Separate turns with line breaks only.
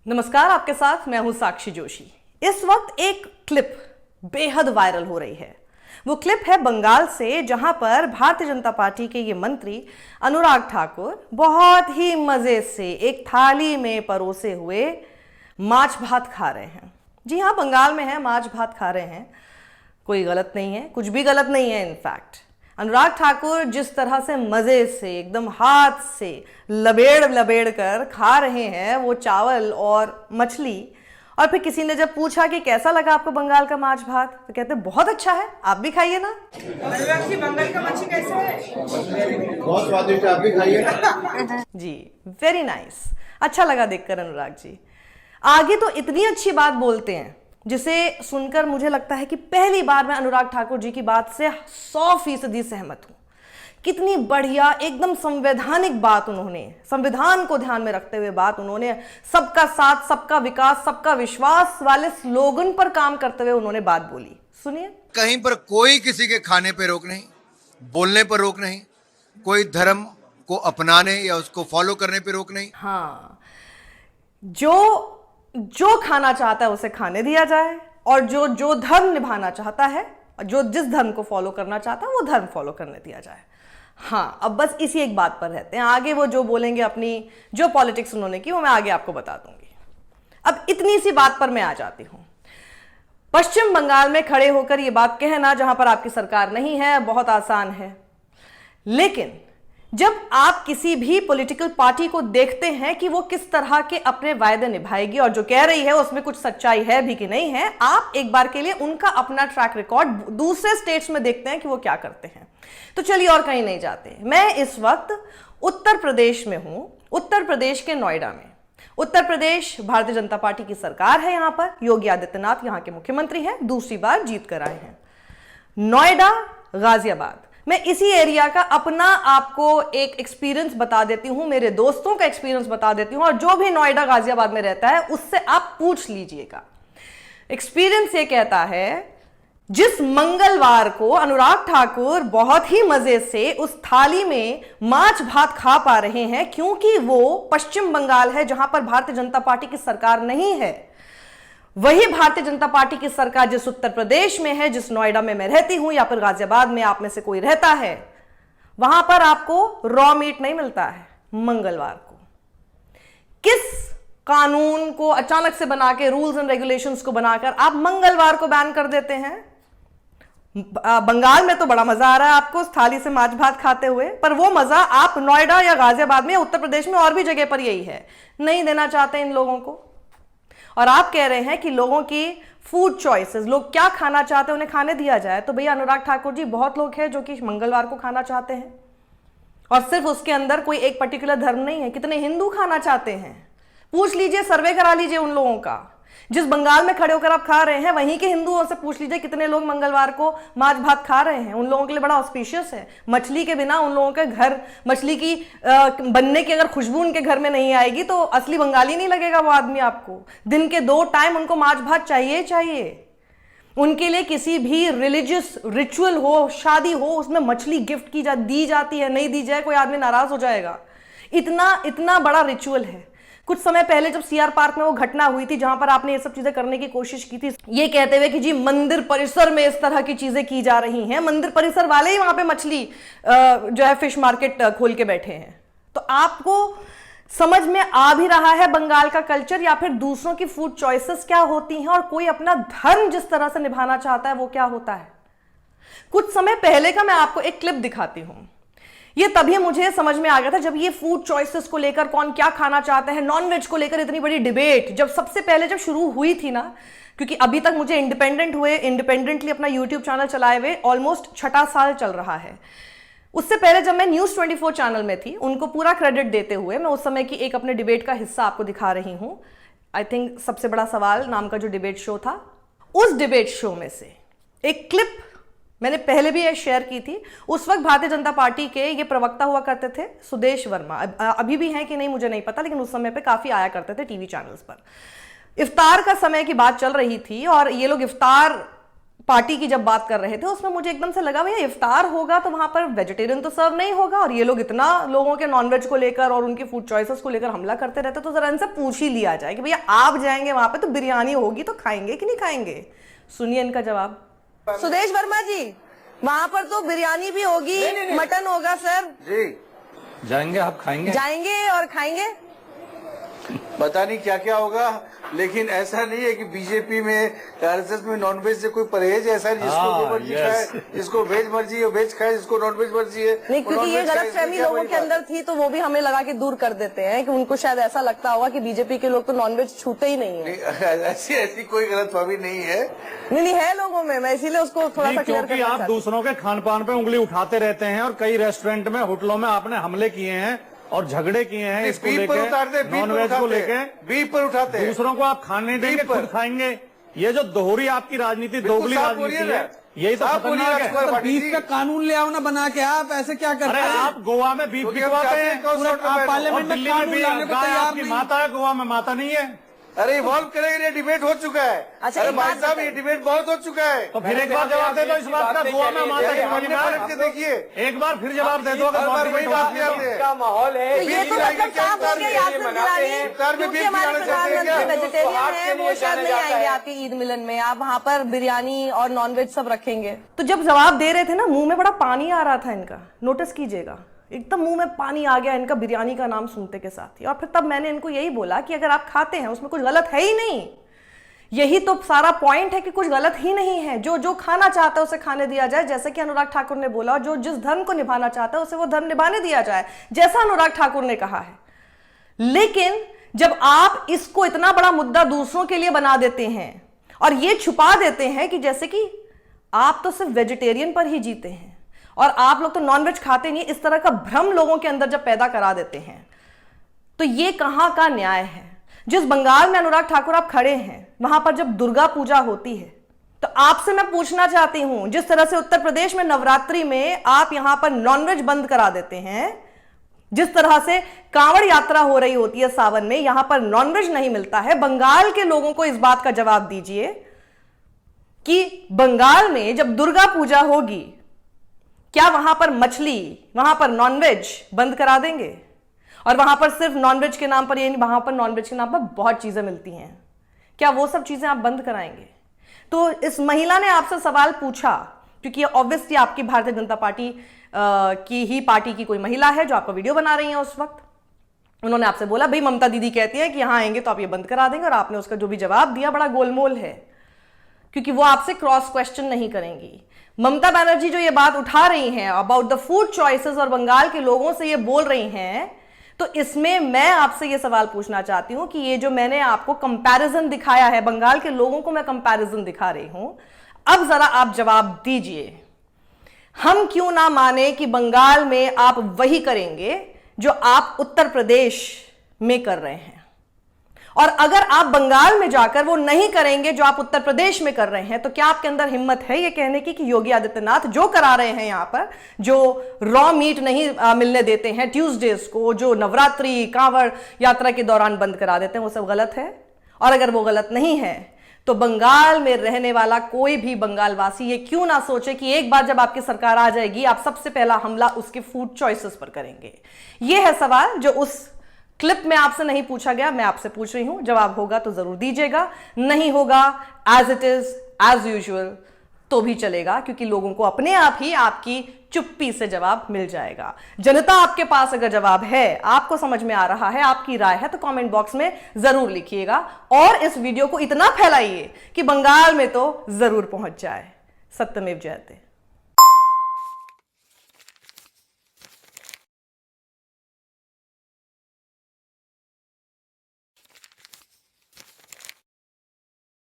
नमस्कार, आपके साथ मैं हूं साक्षी जोशी। इस वक्त एक क्लिप बेहद वायरल हो रही है। वो क्लिप है बंगाल से, जहां पर भारतीय जनता पार्टी के ये मंत्री अनुराग ठाकुर बहुत ही मजे से एक थाली में परोसे हुए माछ भात खा रहे हैं। जी हाँ, बंगाल में है, माछ भात खा रहे हैं, कोई गलत नहीं है, कुछ भी गलत नहीं है। इनफैक्ट अनुराग ठाकुर जिस तरह से मजे से एकदम हाथ से लबेड़ लबेड़ कर खा रहे हैं वो चावल और मछली, और फिर किसी ने जब पूछा कि कैसा लगा आपको बंगाल का माछ भात, तो कहते बहुत अच्छा है, आप भी खाइए ना।
अनुराग जी, बंगाल का मच्छी कैसा है?
बहुत स्वादिष्ट, आप भी खाइए।
जी, वेरी नाइस, अच्छा लगा देखकर अनुराग जी। आगे तो इतनी अच्छी बात बोलते हैं जिसे सुनकर मुझे लगता है कि पहली बार मैं अनुराग ठाकुर जी की बात से 100% सहमत हूं। कितनी बढ़िया, एकदम संवैधानिक बात उन्होंने, संविधान को ध्यान में रखते हुए बात उन्होंने, सबका साथ, सबका विकास, सबका विश्वास वाले स्लोगन पर काम करते हुए उन्होंने बात बोली। सुनिए।
कहीं पर कोई किसी के खाने पे रोक नहीं, बोलने पर रोक नहीं, कोई धर्म को अपनाने या उसको फॉलो करने पे रोक नहीं।
हाँ, जो खाना चाहता है उसे खाने दिया जाए, और जो धर्म निभाना चाहता है, जो जिस धर्म को फॉलो करना चाहता है वो धर्म फॉलो करने दिया जाए। हाँ, अब बस इसी एक बात पर रहते हैं, आगे वो जो बोलेंगे, अपनी जो पॉलिटिक्स उन्होंने की वो मैं आगे आपको बता दूंगी। अब इतनी सी बात पर मैं आ जाती हूं। पश्चिम बंगाल में खड़े होकर ये बात कहना, जहां पर आपकी सरकार नहीं है, बहुत आसान है। लेकिन जब आप किसी भी पॉलिटिकल पार्टी को देखते हैं कि वो किस तरह के अपने वायदे निभाएगी, और जो कह रही है उसमें कुछ सच्चाई है भी कि नहीं है, आप एक बार के लिए उनका अपना ट्रैक रिकॉर्ड दूसरे स्टेट्स में देखते हैं कि वो क्या करते हैं। तो चलिए, और कहीं नहीं जाते, मैं इस वक्त उत्तर प्रदेश में हूं, उत्तर प्रदेश के नोएडा में। उत्तर प्रदेश भारतीय जनता पार्टी की सरकार है, यहां पर योगी आदित्यनाथ यहां के मुख्यमंत्री हैं, दूसरी बार जीत कर आए हैं। नोएडा, गाजियाबाद, मैं इसी एरिया का अपना आपको एक एक्सपीरियंस बता देती हूं, मेरे दोस्तों का एक्सपीरियंस बता देती हूं, और जो भी नोएडा गाजियाबाद में रहता है उससे आप पूछ लीजिएगा। एक्सपीरियंस ये कहता है, जिस मंगलवार को अनुराग ठाकुर बहुत ही मजे से उस थाली में माछ भात खा पा रहे हैं, क्योंकि वो पश्चिम बंगाल है जहां पर भारतीय जनता पार्टी की सरकार नहीं है, वही भारतीय जनता पार्टी की सरकार जिस उत्तर प्रदेश में है, जिस नोएडा में मैं रहती हूं, या फिर गाजियाबाद में आप में से कोई रहता है, वहां पर आपको रॉ मीट नहीं मिलता है मंगलवार को। किस कानून को अचानक से बना के, रूल्स एंड रेगुलेशंस को बनाकर आप मंगलवार को बैन कर देते हैं? बंगाल में तो बड़ा मजा आ रहा है आपको उस थाली से माछ भात खाते हुए, पर वो मजा आप नोएडा या गाजियाबाद में या उत्तर प्रदेश में और भी जगह पर यही है, नहीं देना चाहते इन लोगों को। और आप कह रहे हैं कि लोगों की फूड चॉइसेस, लोग क्या खाना चाहते हैं उन्हें खाने दिया जाए। तो भैया अनुराग ठाकुर जी, बहुत लोग हैं जो कि मंगलवार को खाना चाहते हैं, और सिर्फ उसके अंदर कोई एक पर्टिकुलर धर्म नहीं है। कितने हिंदू खाना चाहते हैं, पूछ लीजिए, सर्वे करा लीजिए उन लोगों का। जिस बंगाल में खड़े होकर आप खा रहे हैं, वहीं के हिंदुओं से पूछ लीजिए कितने लोग मंगलवार को माछ भात खा रहे हैं। उन लोगों के लिए बड़ा ऑस्पिशियस है। मछली के बिना उन लोगों के घर, मछली की बनने की अगर खुशबू उनके घर में नहीं आएगी तो असली बंगाली नहीं लगेगा वो आदमी आपको। दिन के 2 टाइम उनको माछ भात चाहिए चाहिए। उनके लिए किसी भी रिलीजियस रिचुअल हो, शादी हो, उसमें मछली गिफ्ट दी जाती है, नहीं दी जाए कोई आदमी नाराज हो जाएगा। इतना बड़ा रिचुअल है। कुछ समय पहले जब सीआर पार्क में वो घटना हुई थी, जहां पर आपने ये सब चीजें करने की कोशिश की थी, ये कहते हुए कि जी मंदिर परिसर में इस तरह की चीजें की जा रही हैं, मंदिर परिसर वाले ही वहां पे मछली जो है फिश मार्केट खोल के बैठे हैं। तो आपको समझ में आ भी रहा है बंगाल का कल्चर, या फिर दूसरों की फूड चॉइसेस क्या होती हैं, और कोई अपना धर्म जिस तरह से निभाना चाहता है वो क्या होता है। कुछ समय पहले का मैं आपको एक क्लिप दिखाती हूं। ये तभी मुझे समझ में आ गया था जब ये फूड चॉइसेस को लेकर, कौन क्या खाना चाहता है, नॉनवेज को लेकर इतनी बड़ी डिबेट जब सबसे पहले जब शुरू हुई थी ना, क्योंकि अभी तक मुझे इंडिपेंडेंटली अपना यूट्यूब चैनल चलाए हुए ऑलमोस्ट 6 साल चल रहा है। उससे पहले जब मैं न्यूज़ 24 चैनल में थी, उनको पूरा क्रेडिट देते हुए मैं उस समय की एक अपने डिबेट का हिस्सा आपको दिखा रही हूं। आई थिंक सबसे बड़ा सवाल नाम का जो डिबेट शो था, उस डिबेट शो में से एक क्लिप मैंने पहले भी ये शेयर की थी। उस वक्त भारतीय जनता पार्टी के ये प्रवक्ता हुआ करते थे सुदेश वर्मा, अभी भी हैं कि नहीं मुझे नहीं पता, लेकिन उस समय पे काफी आया करते थे टीवी चैनल्स पर। इफ्तार का समय की बात चल रही थी और ये लोग इफ्तार पार्टी की जब बात कर रहे थे उसमें मुझे एकदम से लगा भैया इफ्तार होगा तो वहां पर वेजिटेरियन तो सर्व नहीं होगा, और ये लोग इतना लोगों के नॉनवेज को लेकर और उनकी फूड चॉइसेस को लेकर हमला करते रहते, तो जरा इनसे पूछ ही लिया जाए कि भैया आप जाएंगे वहां पे तो बिरयानी होगी तो खाएंगे कि नहीं खाएंगे। सुनिए इनका जवाब। सुदेश वर्मा जी, वहां पर तो बिरयानी भी होगी, मटन होगा सर
जी।
जाएंगे, आप खाएंगे?
जाएंगे और खाएंगे।
पता नहीं क्या क्या होगा, लेकिन ऐसा नहीं है कि बीजेपी में आरएसएस में नॉनवेज से कोई परहेज है। ऐसा नहीं, जिसको जो मर्जी खाए, जिसको वेज मर्जी है वेज खाए, जिसको नॉनवेज मर्जी है
नहीं, क्योंकि ये गलतफहमी लोगों के अंदर थी तो वो भी हमें लगा कि दूर कर देते हैं कि उनको शायद ऐसा लगता होगा कि बीजेपी के लोग तो नॉनवेज छूते ही नहीं है।
ऐसी कोई गलतफहमी नहीं है।
नहीं है लोगों में, मैं इसीलिए उसको थोड़ा सा क्लियर
क्योंकि आप दूसरों के खान पान पे उंगली उठाते रहते हैं और कई रेस्टोरेंट में, होटलों में आपने हमले किए हैं और झगड़े किए हैं इसको लेके, नॉनवेज को लेके।
बीफ पर उठाते हैं,
दूसरों को आप खाने देंगे, खुद खाएंगे। ये जो दोहरी आपकी राजनीति, दोगली राजनीति है, यही तो खतरनाक है।
बीफ का कानून ले आओ ना बना के, आप ऐसे क्या करते
अरे
हैं?
आप गोवा में बीफ बिकवाते हैं,
आप पार्लियामेंट में
दिल्ली में भी गाय आपकी माता है, गोवा में माता नहीं है।
अरे इवॉल्व करेंगे, ये डिबेट हो चुका है।
अच्छा,
अरे भाई साहब, ये डिबेट बहुत हो चुका है।
तो फिर एक बार जवाब दे दो इस बात का, गोवा में माता
के देखिए,
एक बार फिर जवाब दे दो। अगर
वही बात करते हैं
का माहौल है।
तो ये तो मतलब साफ हो गया यासिर गिलानी, क्योंकि हमारे प्रधानमंत्री वेजिटेरियन है, वो शायद नहीं आएंगे आपकी ईद मिलन में। आप वहाँ पर बिरयानी और नॉनवेज सब रखेंगे। तो जब जवाब दे रहे थे ना, मुंह में बड़ा पानी आ रहा था इनका, नोटिस कीजिएगा, एकदम मुंह में पानी आ गया इनका बिरयानी का नाम सुनते के साथ ही। और फिर तब मैंने इनको यही बोला कि अगर आप खाते हैं उसमें कुछ गलत है ही नहीं, यही तो सारा पॉइंट है कि कुछ गलत ही नहीं है। जो जो खाना चाहता है उसे खाने दिया जाए, जैसे कि अनुराग ठाकुर ने बोला, जो जिस धर्म को निभाना चाहता है उसे वो धर्म निभाने दिया जाए, जैसा अनुराग ठाकुर ने कहा है। लेकिन जब आप इसको इतना बड़ा मुद्दा दूसरों के लिए बना देते हैं और ये छुपा देते हैं कि जैसे कि आप तो सिर्फ वेजिटेरियन पर ही जीते हैं और आप लोग तो नॉनवेज खाते नहीं, इस तरह का भ्रम लोगों के अंदर जब पैदा करा देते हैं, तो ये कहां का न्याय है। जिस बंगाल में अनुराग ठाकुर आप खड़े हैं, वहां पर जब दुर्गा पूजा होती है, तो आपसे मैं पूछना चाहती हूं, जिस तरह से उत्तर प्रदेश में नवरात्रि में आप यहां पर नॉनवेज बंद करा देते हैं, जिस तरह से कांवड़ यात्रा हो रही होती है सावन में, यहां पर नॉनवेज नहीं मिलता है, बंगाल के लोगों को इस बात का जवाब दीजिए कि बंगाल में जब दुर्गा पूजा होगी, क्या वहां पर मछली, वहां पर नॉनवेज बंद करा देंगे? और वहां पर सिर्फ नॉनवेज के नाम पर, ये नहीं, वहां पर नॉनवेज के नाम पर बहुत चीजें मिलती हैं, क्या वो सब चीजें आप बंद कराएंगे? तो इस महिला ने आपसे सवाल पूछा क्योंकि ऑब्वियसली आपकी भारतीय जनता पार्टी की ही पार्टी की कोई महिला है जो आपका वीडियो बना रही है उस वक्त। उन्होंने आपसे बोला भाई ममता दीदी कहती है कि यहां आएंगे तो आप ये बंद करा देंगे, और आपने उसका जो भी जवाब दिया बड़ा गोलमोल है, क्योंकि वो आपसे क्रॉस क्वेश्चन नहीं करेंगी। ममता बनर्जी जो ये बात उठा रही हैं अबाउट द फूड चॉइसेस और बंगाल के लोगों से ये बोल रही हैं, तो इसमें मैं आपसे ये सवाल पूछना चाहती हूं कि ये जो मैंने आपको कंपैरिजन दिखाया है, बंगाल के लोगों को मैं कंपैरिजन दिखा रही हूं, अब जरा आप जवाब दीजिए। हम क्यों ना माने कि बंगाल में आप वही करेंगे जो आप उत्तर प्रदेश में कर रहे हैं, और अगर आप बंगाल में जाकर वो नहीं करेंगे जो आप उत्तर प्रदेश में कर रहे हैं, तो क्या आपके अंदर हिम्मत है ये कहने की कि योगी आदित्यनाथ जो करा रहे हैं यहां पर, जो रॉ मीट नहीं मिलने देते हैं ट्यूसडेज को, जो नवरात्रि कांवड़ यात्रा के दौरान बंद करा देते हैं, वो सब गलत है? और अगर वो गलत नहीं है तो बंगाल में रहने वाला कोई भी बंगाल वासी ये क्यों ना सोचे कि एक बार जब आपकी सरकार आ जाएगी आप सबसे पहला हमला उसके फूड चॉइसेस पर करेंगे। ये है सवाल जो उस क्लिप में आपसे नहीं पूछा गया, मैं आपसे पूछ रही हूं। जवाब होगा तो जरूर दीजिएगा, नहीं होगा as it is as usual तो भी चलेगा, क्योंकि लोगों को अपने आप ही आपकी चुप्पी से जवाब मिल जाएगा। जनता आपके पास अगर जवाब है, आपको समझ में आ रहा है, आपकी राय है, तो कमेंट बॉक्स में जरूर लिखिएगा और इस वीडियो को इतना फैलाइए कि बंगाल में तो जरूर पहुंच जाए। सत्यमेव जयते।